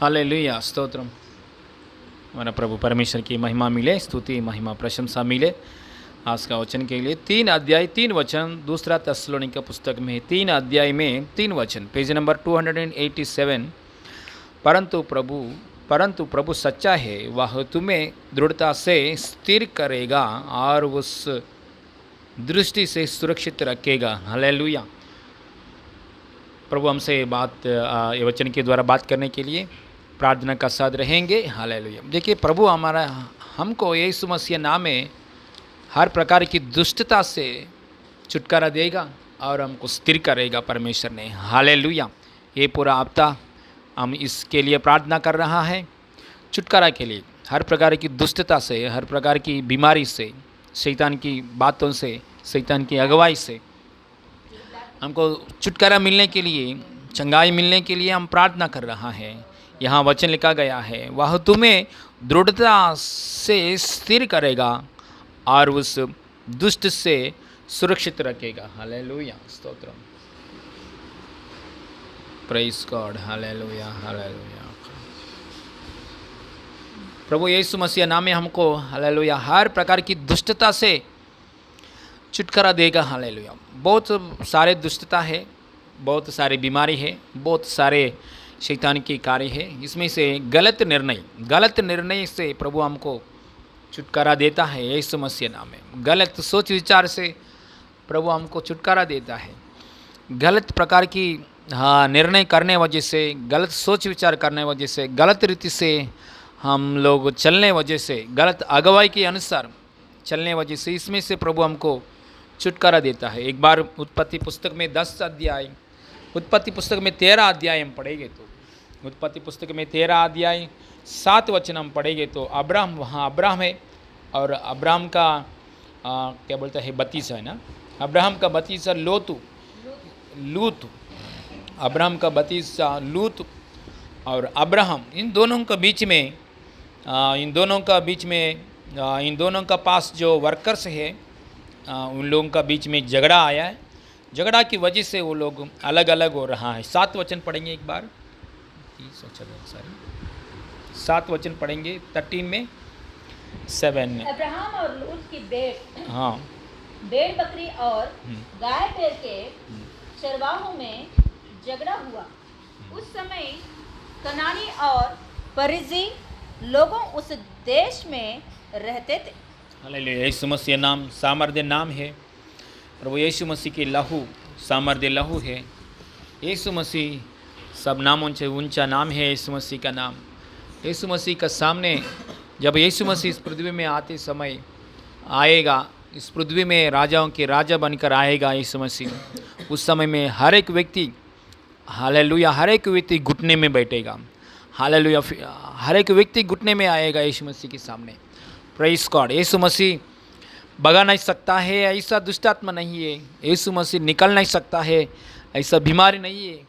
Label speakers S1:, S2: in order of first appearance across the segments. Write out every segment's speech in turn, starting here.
S1: Hallelujah, stotram. हमारा प्रभु परमेश्वर की महिमा मिले, स्तुति महिमा प्रशंसा मिले। आज का वचन के लिए 3 अध्याय 3 वचन, दूसरा तेसलोनिका पुस्तक में 3 अध्याय में 3 वचन, पेज नंबर 287। परंतु प्रभु सच्चा है, वह तुम्हें दृढ़ता से स्थिर करेगा और उस दृष्टि से सुरक्षित रखेगा। हालेलुया। प्रभु हमसे ये वचन के द्वारा बात करने के लिए प्रार्थना का साथ रहेंगे। हालेलुया। देखिए, प्रभु हमको यीशु मसीह नाम में हर प्रकार की दुष्टता से छुटकारा देगा और हमको स्थिर करेगा परमेश्वर ने। हालेलुया। ये पूरा हफ्ता हम इसके लिए प्रार्थना कर रहा है, छुटकारा के लिए, हर प्रकार की दुष्टता से, हर प्रकार की बीमारी से, शैतान की बातों से, शैतान की अगुवाई से हमको छुटकारा मिलने के लिए, चंगाई मिलने के लिए हम प्रार्थना कर रहा है। यहाँ वचन लिखा गया है, वह तुम्हें दृढ़ता से स्थिर करेगा और उस दुष्ट से सुरक्षित रखेगा। हालेलुया, स्तोत्रम, प्रेज गॉड। Hallelujah, hallelujah. प्रभु यीशु मसीह नाम में हमको, हालेलुया, हर प्रकार की दुष्टता से छुटकारा देगा। हालेलुया। बहुत सारे दुष्टता है, बहुत सारी बीमारी है, बहुत सारे शैतान की कार्य है। इसमें से गलत निर्णय से प्रभु हमको छुटकारा देता है यीशु मसीह नाम में। गलत सोच विचार से प्रभु हमको छुटकारा देता है। गलत प्रकार की निर्णय करने वजह से, गलत सोच विचार करने वजह से, गलत रीति से हम लोग चलने वजह से, गलत अगुवाई के अनुसार चलने वजह से, इसमें से प्रभु हमको छुटकारा देता है। एक बार उत्पत्ति पुस्तक में 10 अध्याय, उत्पत्ति पुस्तक में 13 अध्याय हम पढ़ेंगे तो, उत्पत्ति पुस्तक में 13 अध्याय 7 वचन हम पढ़ेंगे तो, अब्राहम है और अब्राहम का क्या बोलता है, भतीजा है ना, अब्राहम का भतीजा लूत, अब्राहम का भतीजा लूत और अब्राहम, इन दोनों का पास जो वर्कर्स है, उन लोगों का बीच में झगड़ा आया है। झगड़ा की वजह से वो लोग अलग अलग हो रहा है। 7 वचन पढ़ेंगे एक बार, 7 वचन पढ़ेंगे 13 में 7 में।
S2: अब्राहम और लूत की
S1: हाँ,
S2: भेड़ बकरी और गाय बैल के चरवाहों में झगड़ा हुआ। उस समय कनानी और परिजी लोगों उस देश में रहते थे।
S1: हालेलुया। यीशु मसीह नाम सामर्थ्य नाम है और वो यीशु मसीह की लहू सामर्थ्य लहू है। यीशु मसीह सब नामों से ऊंचा नाम है। यीशु मसीह का नाम, यीशु मसीह का सामने जब यीशु मसीह इस पृथ्वी में आते समय आएगा, इस पृथ्वी में राजाओं के राजा बनकर आएगा यीशु मसीह, उस समय में हर एक व्यक्ति, हालेलुया, हर एक व्यक्ति घुटने में बैठेगा। हालेलुया, हर एक व्यक्ति घुटने में आएगा यीशु मसीह के सामने। Praise God. यीशु मसीह भगा नहीं सकता है, ऐसा दुष्टात्मा नहीं है। यीशु मसीह निकल नहीं सकता है, ऐसा बीमारी नहीं है।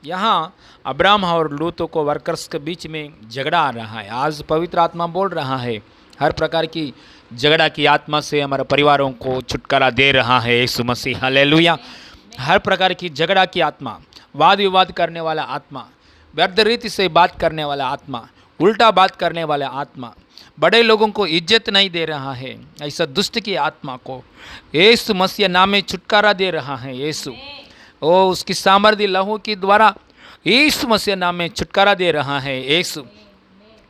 S1: यहाँ अब्राहम और लूत को वर्कर्स के बीच में झगड़ा आ रहा है। आज पवित्र आत्मा बोल रहा है, हर प्रकार की झगड़ा की आत्मा से हमारे परिवारों को छुटकारा दे रहा है यीशु मसीह। हालेलुया। हर प्रकार की झगड़ा की आत्मा, वाद विवाद करने वाला आत्मा, व्यर्थ रीति से बात करने वाला आत्मा, उल्टा बात करने वाला आत्मा, बड़े लोगों को इज्जत नहीं दे रहा है, ऐसा दुष्ट की आत्मा को यीशु मसीह नाम में छुटकारा दे रहा है। यीशु उसकी सामर्थ्य लहू के द्वारा यीशु मसीह नाम में छुटकारा दे रहा है। यीशु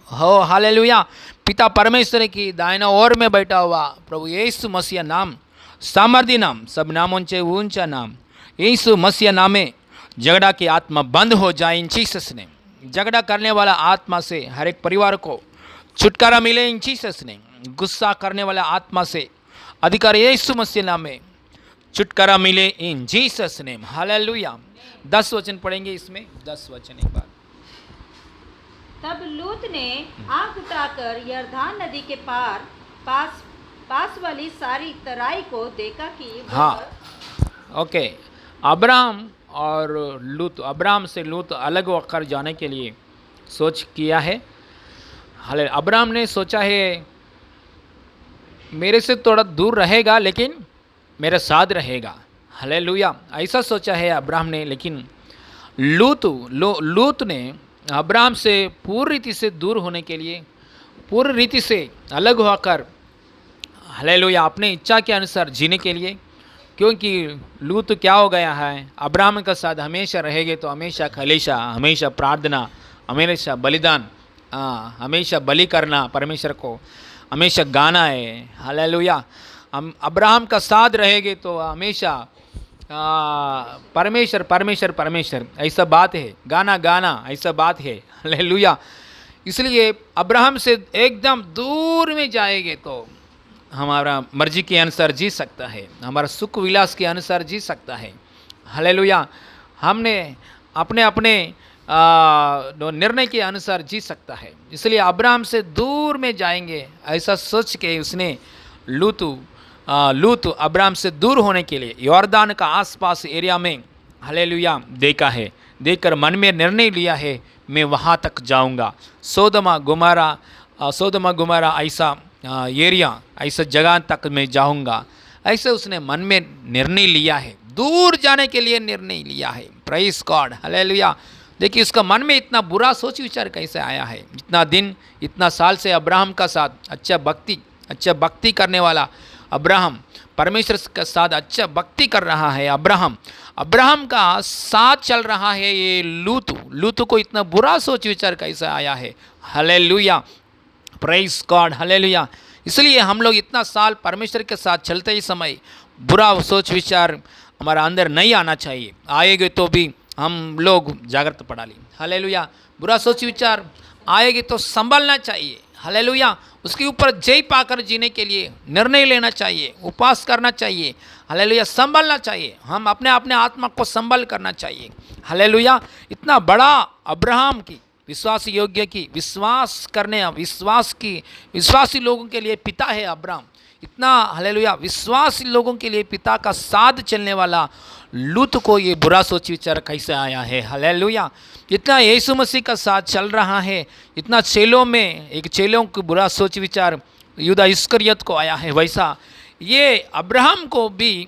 S1: हो, हालेलुया। पिता परमेश्वर की दाहिना ओर में बैठा हुआ प्रभु यीशु मसीह नाम सामर्थ्य नाम, सब नामों से ऊंचा नाम, यीशु मसीह नाम में झगड़ा की आत्मा बंद हो जाए इन जीसस ने। झगड़ा करने वाला आत्मा से हर एक परिवार को छुटकारा मिले इन जीसस ने। गुस्सा करने वाला आत्मा से अधिकार यीशु मसीह नाम में छुटकारा मिले इन जीसस नेम। हालेलुया। 10 वचन पढ़ेंगे इसमें, 10 वचन एक बार।
S2: तब लूत ने आँख उठाकर यरदान नदी के पास वाली सारी तराई को देखा कि
S1: हाँ, ओके। अब्राहम और लूत, अब्राहम से लूत अलग होकर जाने के लिए सोच किया है। हाले अब्राहम ने सोचा है मेरे से थोड़ा दूर रहेगा लेकिन मेरे साथ रहेगा। हालेलुया, ऐसा सोचा है अब्राहम ने। लेकिन लूत ने अब्राहम से पूर्ण रीति से दूर होने के लिए, पूर्ण रीति से अलग होकर हालेलुया अपने इच्छा के अनुसार जीने के लिए, क्योंकि लूत क्या हो गया है, अब्राहम के साथ हमेशा रहेंगे तो हमेशा कलीसिया, हमेशा प्रार्थना, हमेशा बलिदान, हमेशा बलि करना परमेश्वर को, हमेशा गाना है हालेलुया। हम अब्राहम का साथ रहेंगे तो हमेशा परमेश्वर परमेश्वर परमेश्वर ऐसा बात है, गाना गाना ऐसा बात है हालेलुया। इसलिए अब्राहम से एकदम दूर में जाएंगे तो हमारा मर्जी के अनुसार जी सकता है, हमारा सुख विलास के अनुसार जी सकता है हालेलुया। हमने अपने अपने निर्णय के अनुसार जी सकता है। इसलिए अब्राहम से दूर में जाएंगे ऐसा सोच के उसने लूत अब्राहम से दूर होने के लिए यॉर्दान का आसपास एरिया में हालेलुया देखा है, देखकर मन में निर्णय लिया है मैं वहाँ तक जाऊँगा। सोदमा गुमारा ऐसा एरिया, ऐसा जगह तक मैं जाऊँगा, ऐसे उसने मन में निर्णय लिया है, दूर जाने के लिए निर्णय लिया है। Praise God hallelujah. देखिए उसका मन में इतना बुरा सोच विचार कैसे आया है। इतना दिन इतना साल से अब्राहम का साथ अच्छा भक्ति करने वाला अब्राहम, परमेश्वर के साथ अच्छा भक्ति कर रहा है अब्राहम का साथ चल रहा है ये लूत को इतना बुरा सोच विचार कैसे आया है हालेलुया। Praise God hallelujah. इसलिए हम लोग इतना साल परमेश्वर के साथ चलते ही समय बुरा सोच विचार हमारा अंदर नहीं आना चाहिए। आएगे तो भी हम लोग जागृत पड़ा ली हालेलुया। बुरा सोच विचार आएगी तो संभलना चाहिए हालेलुया। उसके ऊपर जय पाकर जीने के लिए निर्णय लेना चाहिए, उपवास करना चाहिए हालेलुया, संभलना चाहिए। हम अपने आत्मा को संभल करना चाहिए हालेलुया। इतना बड़ा अब्राहम की विश्वास योग्य की विश्वासी लोगों के लिए पिता है अब्राहम। इतना हालेलुया विश्वासी लोगों के लिए पिता का साथ चलने वाला लूत को ये बुरा सोच विचार कैसे आया है हालेलुया। इतना यीशु मसीह का साथ चल रहा है, इतना चेलों को बुरा सोच विचार यूदा इस्करियत को आया है, वैसा ये अब्राहम को भी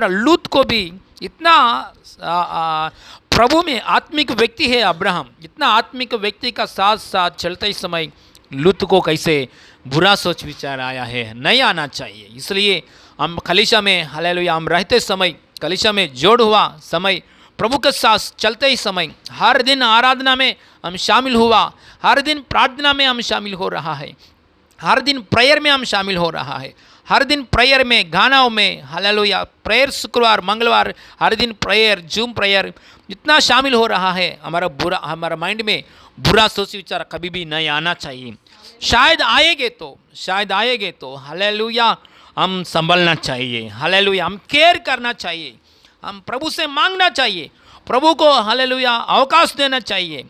S1: लूत को भी इतना प्रभु में आत्मिक व्यक्ति है अब्राहम। इतना आत्मिक व्यक्ति का साथ साथ चलते समय लूत को कैसे बुरा सोच विचार आया है, नहीं आना चाहिए। इसलिए हम कलीसिया में हालेलुया हम रहते समय, कलीसिया में जोड़ हुआ समय, प्रभु के साथ चलते ही समय हर दिन आराधना में हम शामिल हुआ, हर दिन प्रार्थना में हम शामिल हो रहा है, हर दिन प्रेयर में हम शामिल हो रहा है, हर दिन प्रेयर में गानाओं में हालेलुया, प्रेयर शुक्रवार मंगलवार हर दिन प्रेयर, जूम प्रेयर इतना शामिल हो रहा है। हमारा माइंड में बुरा सोच विचार कभी भी नहीं आना चाहिए। शायद आएगे तो हालेलुया हम संभलना चाहिए हालेलुया, हम केयर करना चाहिए, हम प्रभु से मांगना चाहिए, प्रभु को हालेलुया अवकाश देना चाहिए।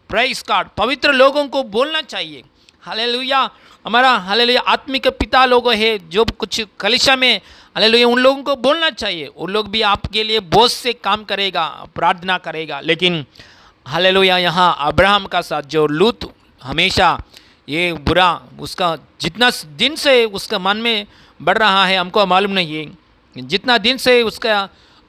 S1: प्रेज़ गॉड, पवित्र लोगों को बोलना चाहिए हालेलुया। हमारा हालेलुया आत्मिक पिता लोग है जो कुछ कलीसिया में हालेलुया उन लोगों को बोलना चाहिए। उन लोग भी आपके लिए बोझ से काम करेगा, प्रार्थना करेगा। लेकिन हालेलुया यहाँ अब्राहम का साथ जो लूत हमेशा ये बुरा उसका जितना दिन से उसका मन में बढ़ रहा है हमको मालूम नहीं है, जितना दिन से उसका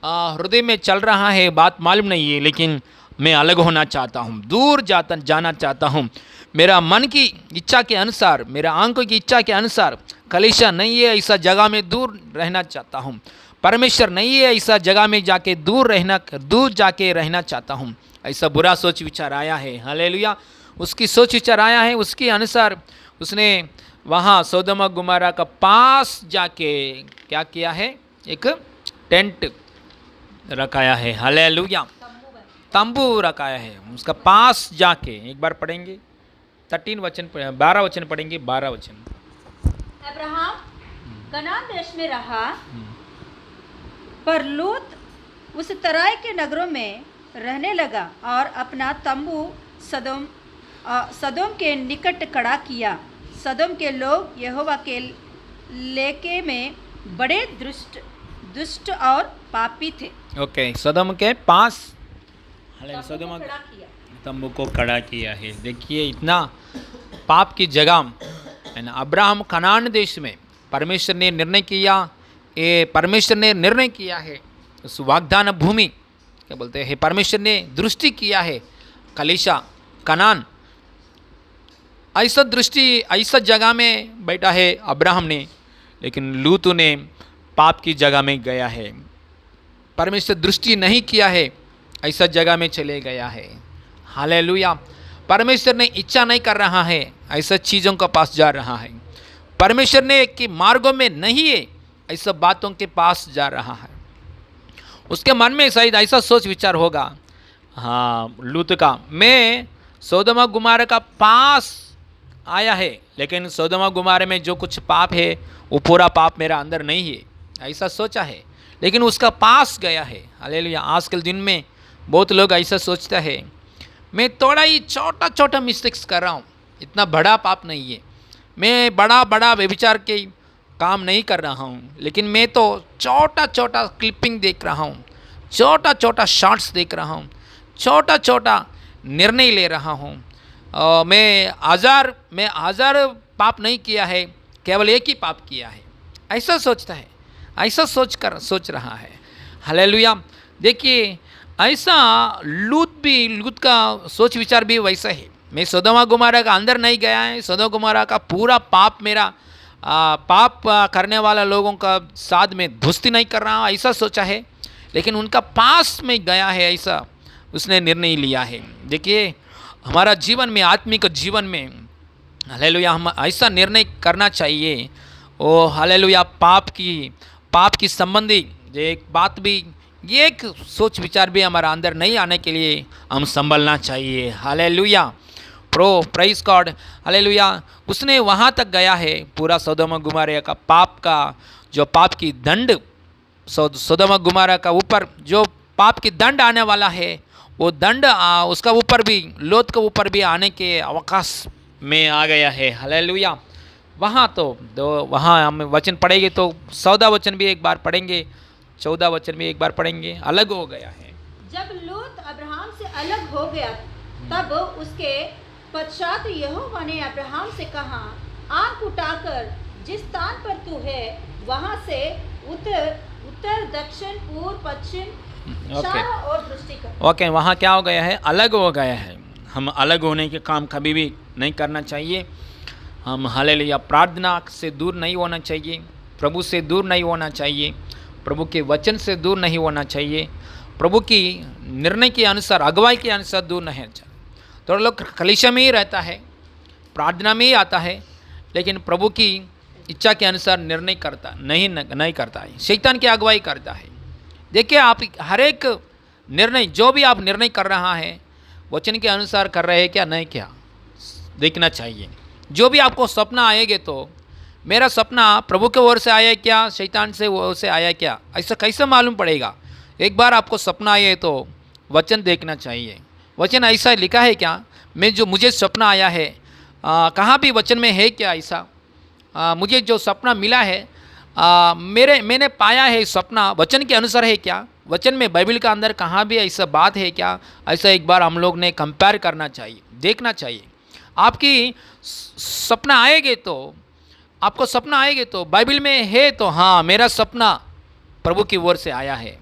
S1: हृदय में चल रहा है बात मालूम नहीं है। लेकिन मैं अलग होना चाहता हूँ, दूर जाना चाहता हूँ, मेरा मन की इच्छा के अनुसार, मेरा आंखों की इच्छा के अनुसार कलीसिया नहीं है ऐसा जगह में दूर रहना चाहता हूँ, परमेश्वर नहीं है ऐसा जगह में जाके दूर जाके रहना चाहता हूँ। ऐसा बुरा सोच विचार आया है हालेलुया। उसकी सोच विचार आया है, उसके अनुसार उसने वहाँ सोदोम गुमारा का पास जाके क्या किया है, एक टेंट रखाया है हालेलुया, तंबू रखाया है। उसका पास जाके एक बार पढ़ेंगे 12 वचन पढ़ेंगे, 12 वचन।
S2: अब्राहम कनान देश में रहा, पर लूत उस तराई के नगरों में रहने लगा और अपना तंबू सदोम के निकट खड़ा किया। सदोम के लोग यहोवा के लेके में बड़े दुष्ट और पापी थे। ओके,
S1: सदोम के पास सदोम तंबू को खड़ा किया है। देखिए इतना पाप की जगह है ना। अब्राहम कनान देश में परमेश्वर ने निर्णय किया है उस वाग्दान भूमि क्या बोलते हैं, परमेश्वर ने दृष्टि किया है कलीसिया कनान, ऐसा दृष्टि ऐसा जगह में बैठा है अब्राहम ने, लेकिन लूत ने पाप की जगह में गया है, परमेश्वर दृष्टि नहीं किया है, ऐसा जगह में चले गया है। हालेलुया। परमेश्वर ने इच्छा नहीं कर रहा है, ऐसा चीज़ों के पास जा रहा है। परमेश्वर ने कि मार्गों में नहीं है, ऐसा बातों के पास जा रहा है। उसके मन में शायद ऐसा सोच विचार होगा, हाँ लूत का, मैं सोदोम गुमोरा का पास आया है, लेकिन सोदोम गुमोरा में जो कुछ पाप है वो पूरा पाप मेरा अंदर नहीं है, ऐसा सोचा है, लेकिन उसका पास गया है। हालेलुया। आज के दिन में बहुत लोग ऐसा सोचता है, मैं थोड़ा ही छोटा छोटा मिस्टेक्स कर रहा हूँ, इतना बड़ा पाप नहीं है, मैं बड़ा बड़ा व्यभिचार के काम नहीं कर रहा हूँ, लेकिन मैं तो छोटा छोटा क्लिपिंग देख रहा हूँ, छोटा छोटा शॉर्ट्स देख रहा हूँ, छोटा छोटा निर्णय ले रहा हूँ। मैं हजार पाप नहीं किया है, केवल एक ही पाप किया है, ऐसा सोचता है, ऐसा सोच रहा है। हालेलुया। देखिए ऐसा लूत का सोच विचार भी वैसा है। मैं सोदोम गुमोरा का अंदर नहीं गया है, सोदोम गुमोरा का पूरा पाप मेरा पाप करने वाला लोगों का साथ में दोस्ती नहीं कर रहा हूँ, ऐसा सोचा है, लेकिन उनका पास में गया है, ऐसा उसने निर्णय लिया है। देखिए हमारा जीवन में, आत्मिक जीवन में, हालेलुया, हम ऐसा निर्णय करना चाहिए। ओ हालेलुया, पाप की संबंधी एक बात भी, एक सोच विचार भी हमारा अंदर नहीं आने के लिए हम संभलना चाहिए। Hallelujah, praise God. हालेलुया। उसने वहाँ तक गया है, पूरा सोदोम गुमोरा का पाप का जो पाप की दंड, सोदोम गुमोरा का ऊपर जो पाप की दंड आने वाला है, वो दंड उसका ऊपर भी, लोत के ऊपर भी आने के अवकाश में आ गया है। हालेलुया। वहाँ वहाँ हम वचन पढ़ेंगे तो 14 वचन भी एक बार पढ़ेंगे, 14 वचन भी एक बार पढ़ेंगे, अलग हो गया है।
S2: जब लूत अब्राहम से अलग हो गया, तब उसके पश्चात यहोवा ने अब्राहम से कहा, आँख उठाकर जिस स्थान पर तू है वहाँ से उत्तर दक्षिण पूर्व पश्चिम चारों ओर दृष्टि कर।
S1: ओके, वहाँ क्या हो गया है? अलग हो गया है। हम अलग होने के काम कभी भी नहीं करना चाहिए। हम हालेलुया प्रार्थना से दूर नहीं होना चाहिए, प्रभु से दूर नहीं होना चाहिए, प्रभु के वचन से दूर नहीं होना चाहिए, प्रभु की निर्णय के अनुसार, अगुवाई के अनुसार दूर नहीं चाहिए। थोड़ा लोग कलीसिया में ही रहता है, प्रार्थना में ही आता है, लेकिन प्रभु की इच्छा के अनुसार निर्णय नहीं करता है, शैतान की अगुवाई करता है। देखिए, आप हर एक निर्णय, जो भी आप निर्णय कर रहा है, वचन के अनुसार कर रहे हैं क्या, नहीं क्या, देखना चाहिए। जो भी आपको सपना आएगा, तो मेरा सपना प्रभु के ओर से आया क्या, शैतान से ओर से आया क्या, ऐसा कैसे मालूम पड़ेगा? एक बार आपको सपना आए तो वचन देखना चाहिए। वचन ऐसा लिखा है क्या, मुझे सपना आया है, कहाँ भी वचन में है क्या ऐसा? मुझे जो सपना मिला है, मैंने पाया है सपना वचन के अनुसार है क्या? वचन में, बाइबल का अंदर कहाँ भी ऐसा बात है क्या? ऐसा एक बार हम लोग ने कंपेयर करना चाहिए, देखना चाहिए। आपकी सपना आएगे तो, आपको सपना आएगे तो बाइबल में है तो हाँ, मेरा सपना प्रभु की ओर से आया है।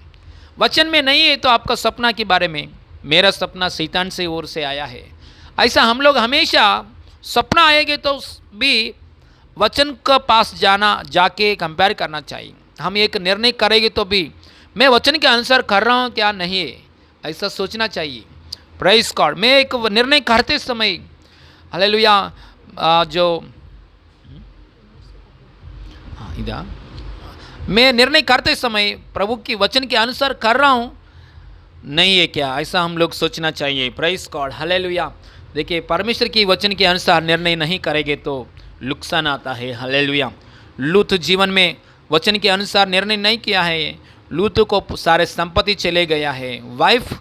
S1: वचन में नहीं है तो आपका सपना के बारे में, मेरा सपना शैतान से ओर से आया है। ऐसा हम लोग हमेशा सपना आएगे तो भी वचन का पास जाके कंपेयर करना चाहिए। हम एक निर्णय करेंगे तो भी मैं वचन के अनुसार कर रहा हूँ क्या, नहीं है, ऐसा सोचना चाहिए। Praise God. मैं एक निर्णय करते समय, हालेलुया, मैं निर्णय करते समय प्रभु की वचन के अनुसार कर रहा हूँ नहीं है क्या, ऐसा हम लोग सोचना चाहिए। Praise God, hallelujah. देखिए, परमेश्वर की वचन के अनुसार निर्णय नहीं करेंगे तो नुकसान आता है। हालेलुया। लूत जीवन में वचन के अनुसार निर्णय नहीं किया है, लूत को सारे संपत्ति चले गया है। वाइफ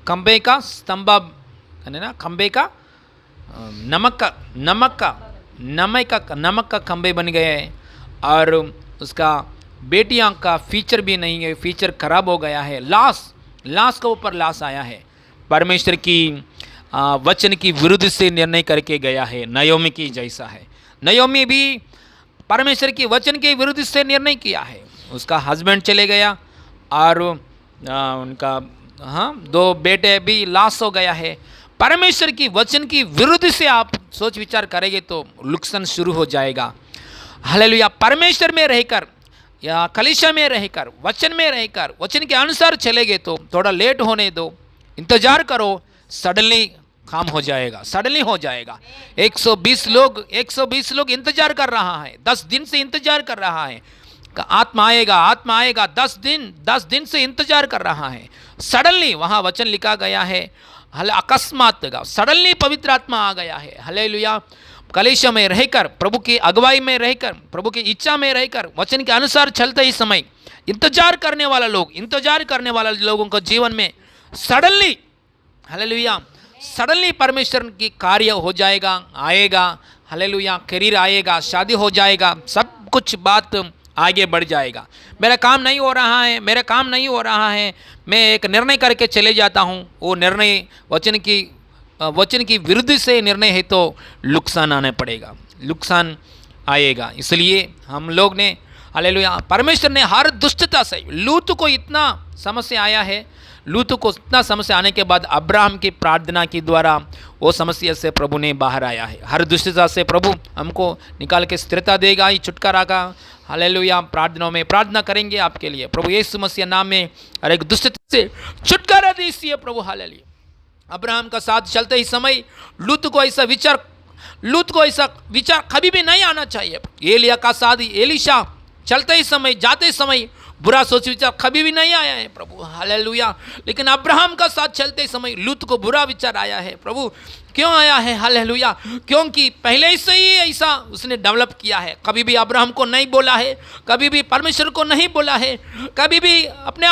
S1: खंबे का स्तंभ है ना, खंबे का नमक का खंबे बन गए, और उसका बेटियां का फीचर भी नहीं है, फीचर खराब हो गया है। लाश के ऊपर लाश आया है। परमेश्वर की वचन की विरुद्ध से निर्णय करके गया है। नयोमी की जैसा है। नयोमी भी परमेश्वर की वचन के विरुद्ध से निर्णय किया है। उसका हस्बैंड चले गया और उनका 2 बेटे भी लाश हो गया है। परमेश्वर की वचन की विरुद्ध से आप सोच विचार करेंगे तो नुकसान शुरू हो जाएगा। हालेलुया। परमेश्वर में रहकर या कलीसिया में रहकर वचन में रहकर वचन के अनुसार चलेंगे तो थोड़ा लेट होने दो, इंतजार करो, सडनली काम हो जाएगा, सडनली हो जाएगा। 120 लोग इंतजार कर रहा है, 10 दिन से इंतजार कर रहा है, आत्मा आएगा 10 दिन से इंतजार कर रहा है। सडनली वहाँ वचन लिखा गया है, अकस्मात सडनली पवित्र आत्मा आ गया है। हालेलुया। कलीसिया में रहकर, प्रभु की अगुवाई में रहकर, प्रभु की इच्छा में रहकर वचन के अनुसार चलते ही समय इंतजार करने वाला लोगों को जीवन में सडनली, हालेलुया, सडनली परमेश्वर की कार्य हो जाएगा, आएगा। हालेलुया। करियर आएगा, शादी हो जाएगा, सब कुछ बात आगे बढ़ जाएगा। मेरा काम नहीं हो रहा है, मैं एक निर्णय करके चले जाता हूँ, वो निर्णय वचन की विरुद्ध से निर्णय है तो नुकसान आने पड़ेगा, नुकसान आएगा। इसलिए हम लोग ने, हालेलुया, परमेश्वर ने हर दुष्टता से, लूत को इतना समस्या आया है, लूत को इतना समस्या आने के बाद अब्राहम की प्रार्थना के द्वारा वो समस्या से प्रभु ने बाहर आया है। हर दुष्टता से प्रभु हमको निकाल के स्थिरता देगा, ये छुटकारा का। हालेलुया। प्रार्थनाओं में प्रार्थना करेंगे आपके लिए, प्रभु यीशु मसीह नाम में हर एक दुष्टता से छुटकारा दीजिए प्रभु। हालेलुया। अब्राहम का साथ चलते ही समय लूत को ऐसा विचार कभी भी नहीं आना चाहिए। एलिया का साथ एलीशा चलते ही समय, जाते समय बुरा सोच विचार कभी भी नहीं आया है प्रभु। हालेलुया। लेकिन अब्राहम का साथ चलते समय लूत को बुरा विचार आया है प्रभु। क्यों आया है? हालेलुया। क्योंकि पहले से ही ऐसा उसने डेवलप किया है। कभी भी अब्राहम को नहीं बोला है, कभी भी परमेश्वर को नहीं बोला है, कभी भी अपने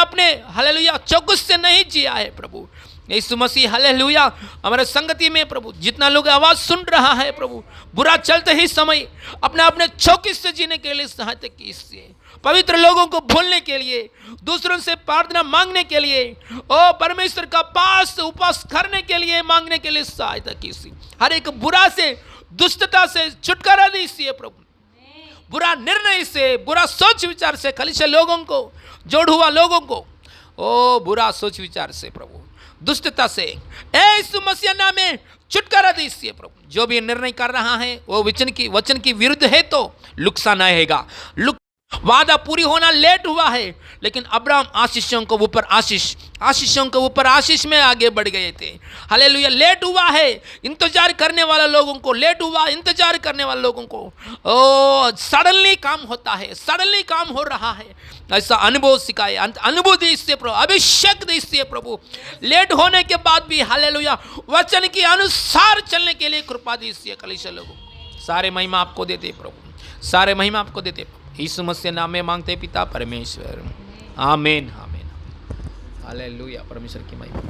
S1: हालेलुया चौकस से नहीं जिया है प्रभु यीशु मसीह। हालेलुया। हमारे संगति में प्रभु जितना लोग आवाज़ सुन रहा है प्रभु, बुरा चलते ही समय अपने चौकस से जीने के लिए सहायता कीजिए, पवित्र लोगों को भूलने के लिए, दूसरों से प्रार्थना मांगने के लिए, ओ परमेश्वर का पास उपवास करने के लिए, मांगने के लिए सहायता कीजिए। हर एक बुरा से, दुष्टता से छुटकारा दीजिए प्रभु। बुरा निर्णय से, बुरा सोच विचार से कलीसिया लोगों को, जोड़ हुआ लोगों को, ओ बुरा सोच विचार से प्रभु, दुष्टता से यीशु मसीह नाम में छुटकारा दीजिए प्रभु। जो भी निर्णय कर रहा है वो वचन की विरुद्ध है तो नुकसान आएगा। वादा पूरी होना लेट हुआ है, लेकिन अब्राहम आशीषों के ऊपर आशीष में आगे बढ़ गए थे। हालेलुया। लेट हुआ है, इंतजार करने वाले लोगों को ओ सडनली काम होता है, सडनली काम हो रहा है। ऐसा अनुभव सिखाए, अनुभव दीजिए प्रभु, अभिषेक दीजिए प्रभु। लेट होने के बाद भी हालेलुया वचन के अनुसार चलने के लिए कृपा दीजिए कलीसिया लोगों को। सारे महिमा आपको देते प्रभु, सारे महिमा आपको देते। यीशु मसीह नाम में मांगते पिता परमेश्वर, आमीन, आमीन। हालेलुया। परमेश्वर की महिमा।